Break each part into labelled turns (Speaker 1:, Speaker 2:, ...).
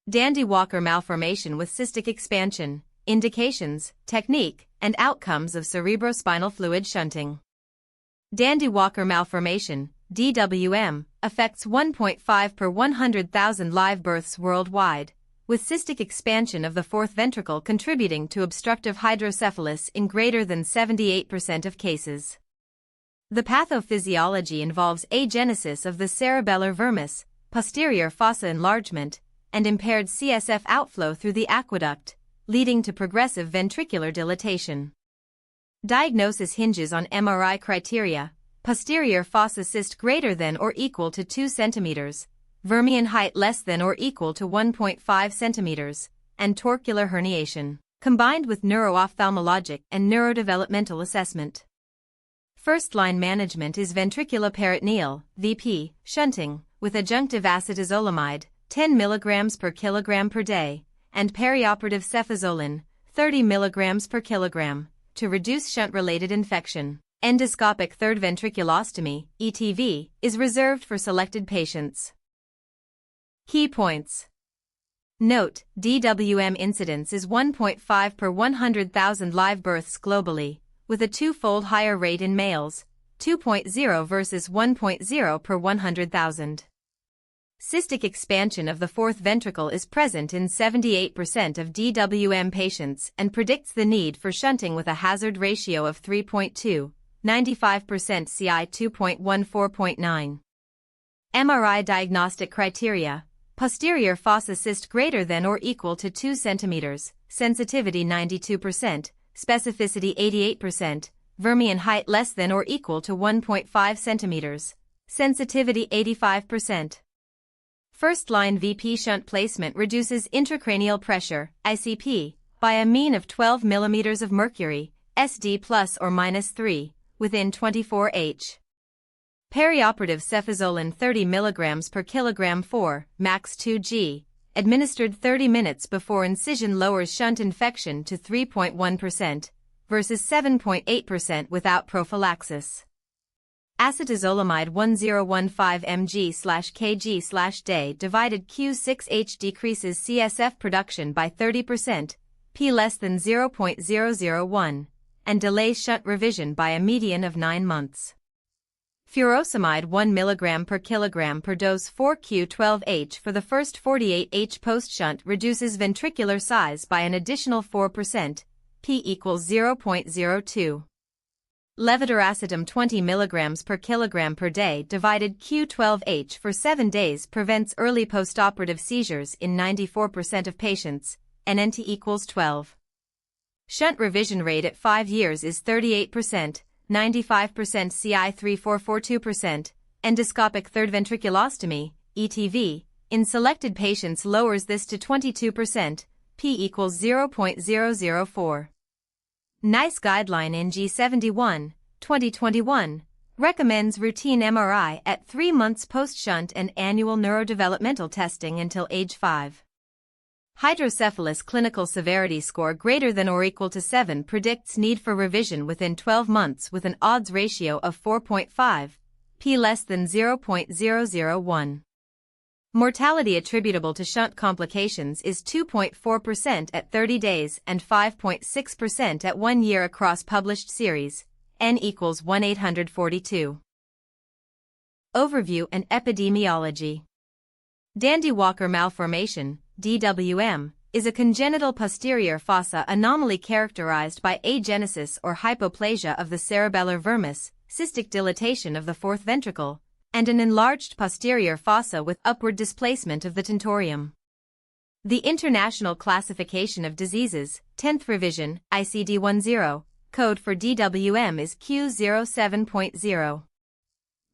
Speaker 1: Dandy Walker malformation with cystic expansion, indications, technique, and outcomes of cerebrospinal fluid shunting. Dandy Walker malformation, DWM, affects 1.5 per 100,000 live births worldwide, with cystic expansion of the fourth ventricle contributing to obstructive hydrocephalus in greater than 78% of cases. The pathophysiology involves agenesis of the cerebellar vermis, posterior fossa enlargement, and impaired CSF outflow through the aqueduct, leading to progressive ventricular dilatation. Diagnosis hinges on MRI criteria: posterior fossa cyst greater than or equal to 2 cm, vermian height less than or equal to 1.5 cm, and torcular herniation, combined with neuro-ophthalmologic and neurodevelopmental assessment. First-line management is ventriculoperitoneal (VP) shunting with adjunctive acetazolamide 10 mg per kilogram per day and perioperative cefazolin 30 mg per kilogram to reduce shunt-related infection. Endoscopic third ventriculostomy (ETV) is reserved for selected patients. Key points. Note: DWM incidence is 1.5 per 100,000 live births globally, with a twofold higher rate in males, 2.0 versus 1.0 per 100,000. Cystic expansion of the fourth ventricle is present in 78% of DWM patients and predicts the need for shunting with a hazard ratio of 3.2, 95% CI 2.14.9. MRI diagnostic criteria: posterior fossa cyst greater than or equal to 2 cm, sensitivity 92%, specificity 88%, vermian height less than or equal to 1.5 cm, sensitivity 85%. First-line VP shunt placement reduces intracranial pressure, ICP, by a mean of 12 mm of mercury, SD plus or minus 3, within 24 H. Perioperative cefazolin 30 mg per kilogram 4, max 2 G, administered 30 minutes before incision lowers shunt infection to 3.1%, versus 7.8% without prophylaxis. Acetazolamide 1015 mg/kg/day divided Q6H decreases CSF production by 30%, P less than 0.001, and delays shunt revision by a median of 9 months. Furosemide 1 mg per kilogram per dose 4Q12H for the first 48H post-shunt reduces ventricular size by an additional 4%, P equals 0.02. Levetiracetam 20 mg per kilogram per day divided Q12H for 7 days prevents early postoperative seizures in 94% of patients, NNT equals 12. Shunt revision rate at 5 years is 38%, 95% CI 3442%, endoscopic third ventriculostomy, ETV, in selected patients lowers this to 22%, P equals 0.004. NICE guideline NG71, 2021, recommends routine MRI at 3 months post-shunt and annual neurodevelopmental testing until age 5. Hydrocephalus clinical severity score greater than or equal to 7 predicts need for revision within 12 months with an odds ratio of 4.5, P less than 0.001. Mortality attributable to shunt complications is 2.4% at 30 days and 5.6% at 1 year across published series, N equals 1/842. Overview and epidemiology. Dandy Walker malformation, DWM, is a congenital posterior fossa anomaly characterized by agenesis or hypoplasia of the cerebellar vermis, cystic dilatation of the fourth ventricle, and an enlarged posterior fossa with upward displacement of the tentorium. The International Classification of Diseases, 10th Revision, ICD-10, code for DWM is Q07.0.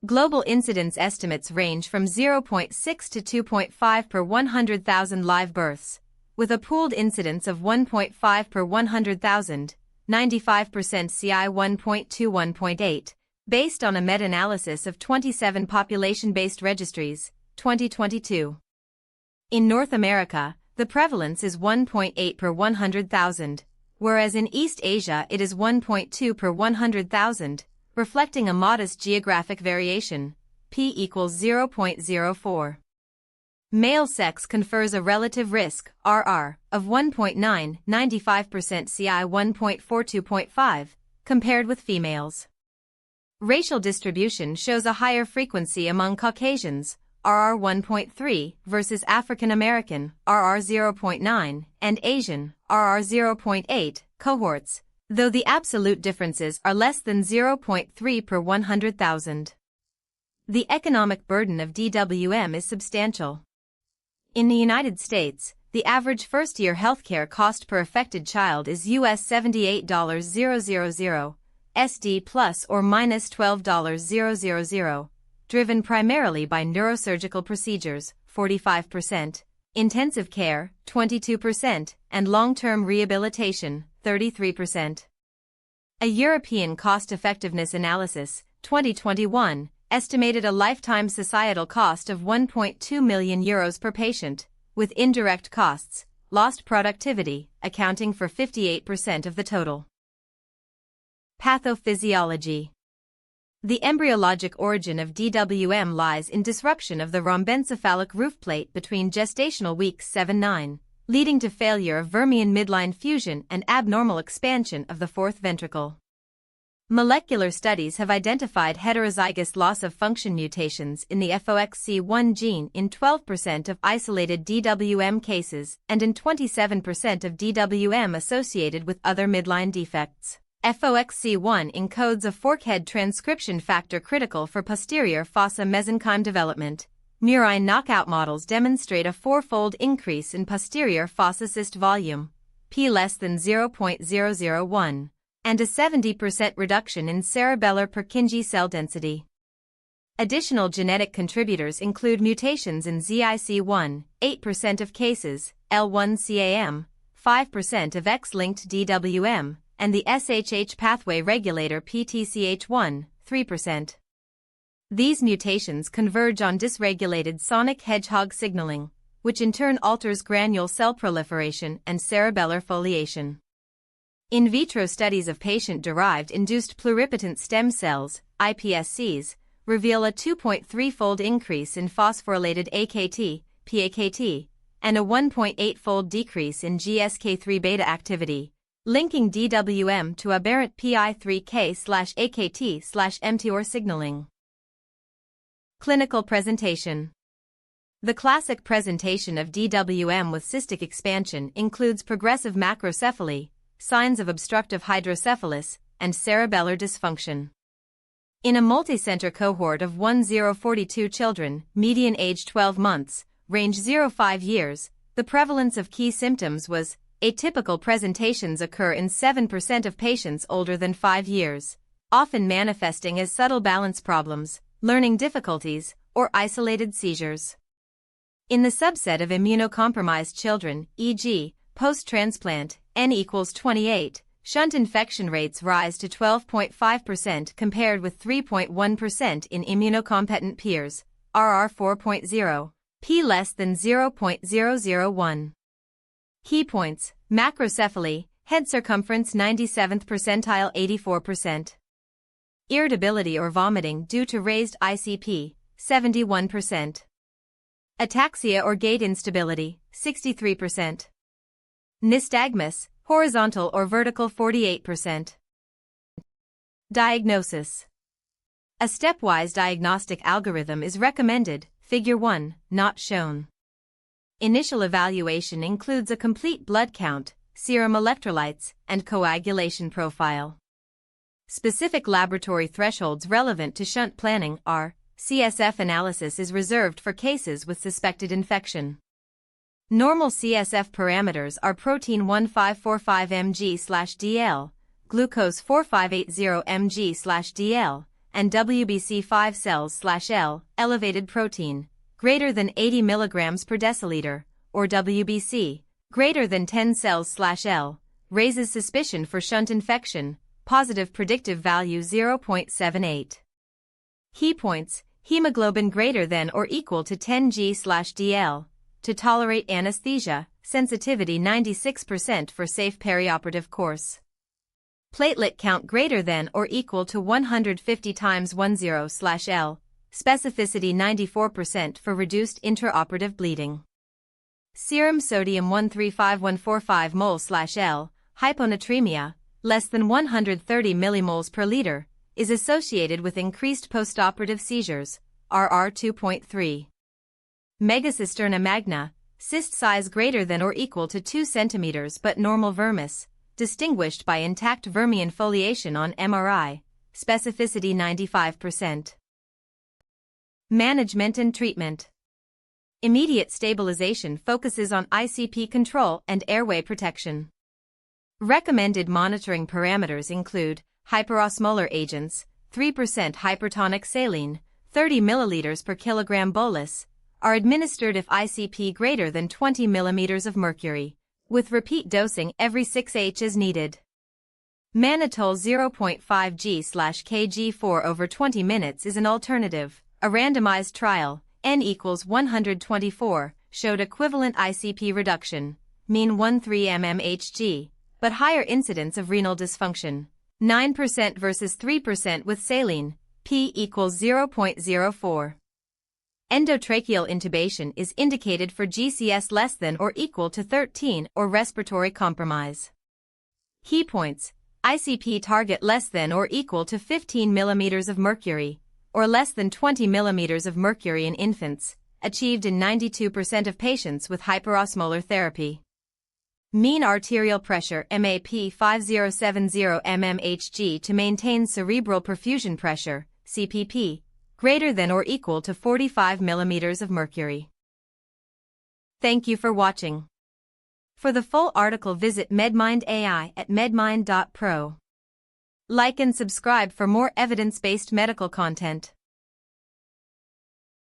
Speaker 1: Global incidence estimates range from 0.6 to 2.5 per 100,000 live births, with a pooled incidence of 1.5 per 100,000, 95% CI 1.2-1.8. based on a meta-analysis of 27 population-based registries, 2022. In North America, the prevalence is 1.8 per 100,000, whereas in East Asia it is 1.2 per 100,000, reflecting a modest geographic variation, P equals 0.04. Male sex confers a relative risk, RR, of 1.9, 95% CI 1.42.5, compared with females. Racial distribution shows a higher frequency among Caucasians, RR 1.3, versus African American, RR 0.9, and Asian, RR 0.8, cohorts, though the absolute differences are less than 0.3 per 100,000. The economic burden of DWM is substantial. In the United States, the average first-year healthcare cost per affected child is US $78,000, SD plus or minus $12,000, driven primarily by neurosurgical procedures, 45%, intensive care, 22%, and long-term rehabilitation, 33%. A European cost-effectiveness analysis, 2021, estimated a lifetime societal cost of €1.2 million per patient, with indirect costs, lost productivity, accounting for 58% of the total. Pathophysiology. The embryologic origin of DWM lies in disruption of the rhombencephalic roof plate between gestational weeks 7-9, leading to failure of vermian midline fusion and abnormal expansion of the fourth ventricle. Molecular studies have identified heterozygous loss-of-function mutations in the FOXC1 gene in 12% of isolated DWM cases and in 27% of DWM associated with other midline defects. FOXC1 encodes a forkhead transcription factor critical for posterior fossa mesenchyme development. Murine knockout models demonstrate a fourfold increase in posterior fossa cyst volume, p less than 0.001. And a 70% reduction in cerebellar Purkinje cell density. Additional genetic contributors include mutations in ZIC1, 8% of cases, L1CAM, 5% of X-linked DWM, and the SHH pathway regulator PTCH1, 3%. These mutations converge on dysregulated sonic hedgehog signaling, which in turn alters granule cell proliferation and cerebellar foliation. In vitro studies of patient-derived induced pluripotent stem cells, iPSCs, reveal a 2.3-fold increase in phosphorylated AKT, PAKT, and a 1.8-fold decrease in GSK3 beta activity, linking DWM to aberrant PI3K/AKT/mTOR signaling. Clinical presentation. The classic presentation of DWM with cystic expansion includes progressive macrocephaly, signs of obstructive hydrocephalus, and cerebellar dysfunction. In a multicenter cohort of 1042 children, median age 12 months, range 0-5 years, the prevalence of key symptoms was atypical. Presentations occur in 7% of patients older than 5 years, often manifesting as subtle balance problems, learning difficulties, or isolated seizures. In the subset of immunocompromised children, e.g., post-transplant, N equals 28, shunt infection rates rise to 12.5% compared with 3.1% in immunocompetent peers, RR 4.0, p less than 0.001. Key points: macrocephaly, head circumference 97th percentile 84%. Irritability or vomiting due to raised ICP, 71%. Ataxia or gait instability, 63%. Nystagmus, horizontal or vertical 48%. Diagnosis. A stepwise diagnostic algorithm is recommended, Figure 1, not shown. Initial evaluation includes a complete blood count, serum electrolytes, and coagulation profile. Specific laboratory thresholds relevant to shunt planning are: CSF analysis is reserved for cases with suspected infection. Normal CSF parameters are protein 1545 mg/dl, glucose 4580 mg/dl, and WBC 5 cells/L, elevated protein, greater than 80 mg per deciliter, or WBC, greater than 10 cells/L, raises suspicion for shunt infection, positive predictive value 0.78. Key points: hemoglobin greater than or equal to 10 g/dl. To tolerate anesthesia, sensitivity 96% for safe perioperative course. Platelet count greater than or equal to 150 × 10/L, specificity 94% for reduced intraoperative bleeding. Serum sodium 135145 mol/L, hyponatremia, less than 130 millimoles per liter, is associated with increased postoperative seizures, RR 2.3. Megacisterna magna, cyst size greater than or equal to 2 cm but normal vermis, distinguished by intact vermian foliation on MRI, specificity 95%. Management and treatment. Immediate stabilization focuses on ICP control and airway protection. Recommended monitoring parameters include hyperosmolar agents, 3% hypertonic saline, 30 ml per kilogram bolus, are administered if ICP greater than 20 mm of mercury, with repeat dosing every 6H as needed. Mannitol 0.5 g/kg for over 20 minutes is an alternative. A randomized trial, N equals 124, showed equivalent ICP reduction, mean 13 mmHg, but higher incidence of renal dysfunction, 9% versus 3% with saline, P equals 0.04. Endotracheal intubation is indicated for GCS less than or equal to 13 or respiratory compromise. Key points: ICP target less than or equal to 15 mm of mercury, or less than 20 mm of mercury in infants, achieved in 92% of patients with hyperosmolar therapy. Mean arterial pressure MAP 5070 mmHg to maintain cerebral perfusion pressure, CPP, greater than or equal to 45 mm of mercury. Thank you for watching. For the full article visit MedMind AI at medmind.pro. Like and subscribe for more evidence-based medical content.